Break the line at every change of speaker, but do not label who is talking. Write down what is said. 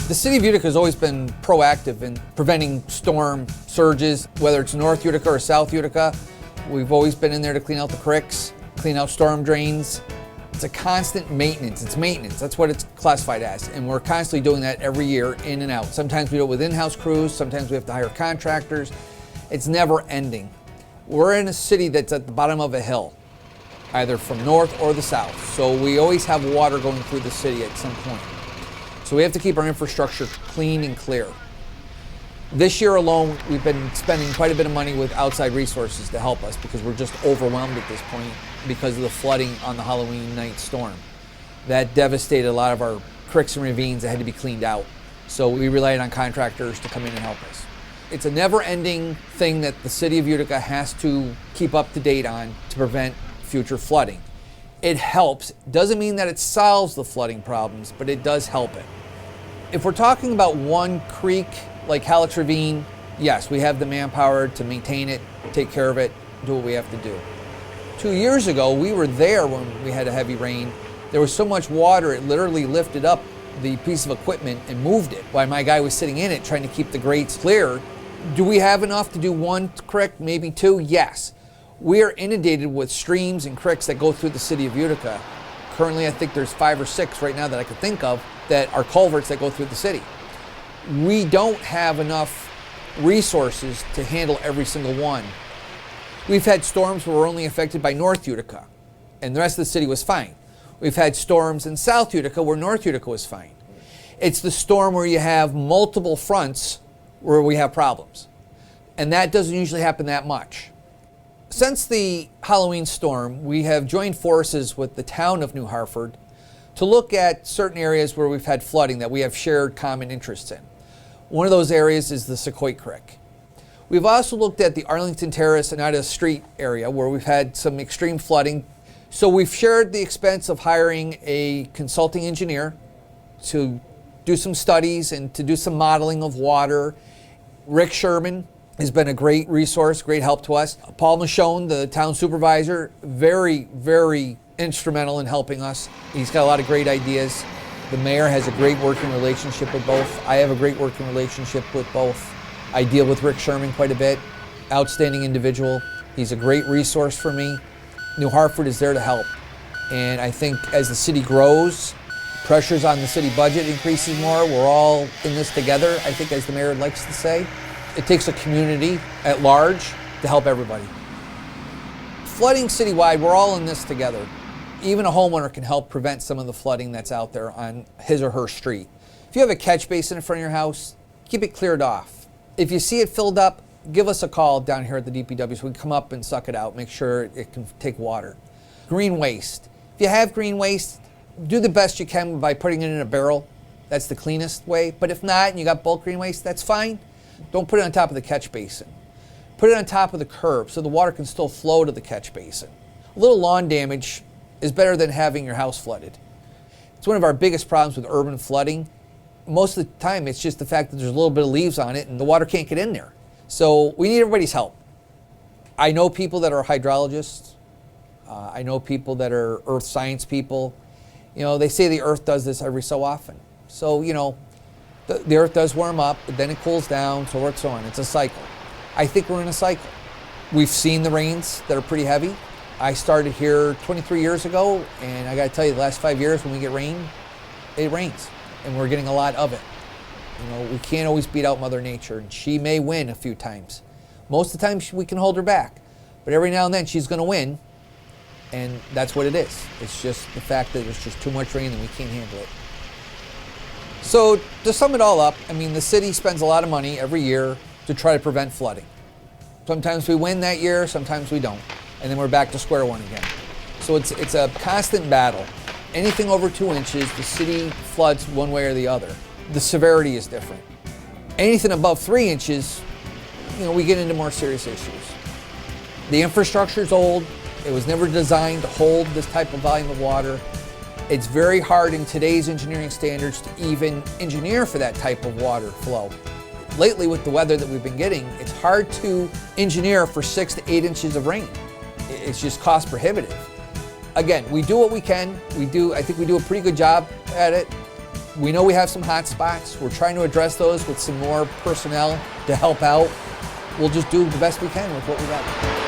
The City of Utica has always been proactive in preventing storm surges, whether it's North Utica or South Utica. We've always been in there to clean out the creeks, clean out storm drains. It's a constant maintenance. It's maintenance. That's what it's classified as. And we're constantly doing that every year, in and out. Sometimes we do it with in-house crews. Sometimes we have to hire contractors. It's never ending. We're in a city that's at the bottom of a hill, either from north or the south. So we always have water going through the city at some point. So we have to keep our infrastructure clean and clear. This year alone, we've been spending quite a bit of money with outside resources to help us because we're just overwhelmed at this point because of the flooding on the Halloween night storm. That devastated a lot of our creeks and ravines that had to be cleaned out. So we relied on contractors to come in and help us. It's a never-ending thing that the City of Utica has to keep up to date on to prevent future flooding. It helps. Doesn't mean that it solves the flooding problems, but it does help it. If we're talking about one creek like Halleck's Ravine, yes, we have the manpower to maintain it, take care of it, do what we have to do. 2 years ago, we were there when we had a heavy rain. There was so much water, it literally lifted up the piece of equipment and moved it while my guy was sitting in it trying to keep the grates clear. Do we have enough to do one creek, maybe two? Yes. We are inundated with streams and creeks that go through the City of Utica. Currently, I think there's 5 or 6 right now that I could think of that are culverts that go through the city. We don't have enough resources to handle every single one. We've had storms where we're only affected by North Utica, and the rest of the city was fine. We've had storms in South Utica where North Utica was fine. It's the storm where you have multiple fronts where we have problems, and that doesn't usually happen that much. Since the Halloween storm, we have joined forces with the town of New Hartford to look at certain areas where we've had flooding that we have shared common interests in. One of those areas is the Sequoia Creek. We've also looked at the Arlington Terrace and Ida Street area where we've had some extreme flooding. So we've shared the expense of hiring a consulting engineer to do some studies and to do some modeling of water. Rick Sherman has been a great resource, great help to us. Paul Michonne, the town supervisor, very, very instrumental in helping us. He's got a lot of great ideas. The mayor has a great working relationship with both. I have a great working relationship with both. I deal with Rick Sherman quite a bit. Outstanding individual. He's a great resource for me. New Hartford is there to help. And I think as the city grows, pressures on the city budget increases more. We're all in this together, I think, as the mayor likes to say. It takes a community at large to help everybody. Flooding citywide, we're all in this together. Even a homeowner can help prevent some of the flooding that's out there on his or her street. If you have a catch basin in front of your house, keep it cleared off. If you see it filled up, give us a call down here at the DPW so we can come up and suck it out, make sure it can take water. Green waste. If you have green waste, do the best you can by putting it in a barrel. That's the cleanest way. But if not, and you got bulk green waste, that's fine. Don't put it on top of the catch basin. Put it on top of the curb so the water can still flow to the catch basin. A little lawn damage is better than having your house flooded. It's one of our biggest problems with urban flooding. Most of the time, it's just the fact that there's a little bit of leaves on it and the water can't get in there. So we need everybody's help. I know people that are hydrologists. I know people that are earth science people. You know, they say the earth does this every so often. So, you know, the earth does warm up, but then it cools down, so forth, so on. It's a cycle. I think we're in a cycle. We've seen the rains that are pretty heavy. I started here 23 years ago, and I gotta tell you, the last 5 years when we get rain, it rains, and we're getting a lot of it. You know, we can't always beat out Mother Nature, and she may win a few times. Most of the time, we can hold her back, but every now and then she's gonna win, and that's what it is. It's just the fact that there's just too much rain and we can't handle it. So to sum it all up, I mean, the city spends a lot of money every year to try to prevent flooding. Sometimes we win that year, sometimes we don't. And then we're back to square one again. So it's a constant battle. Anything over 2 inches, the city floods one way or the other. The severity is different. Anything above 3 inches, you know, we get into more serious issues. The infrastructure is old. It was never designed to hold this type of volume of water. It's very hard in today's engineering standards to even engineer for that type of water flow. Lately, with the weather that we've been getting, it's hard to engineer for 6 to 8 inches of rain. It's just cost prohibitive. Again, we do what we can. I think we do a pretty good job at it. We know we have some hot spots. We're trying to address those with some more personnel to help out. We'll just do the best we can with what we got.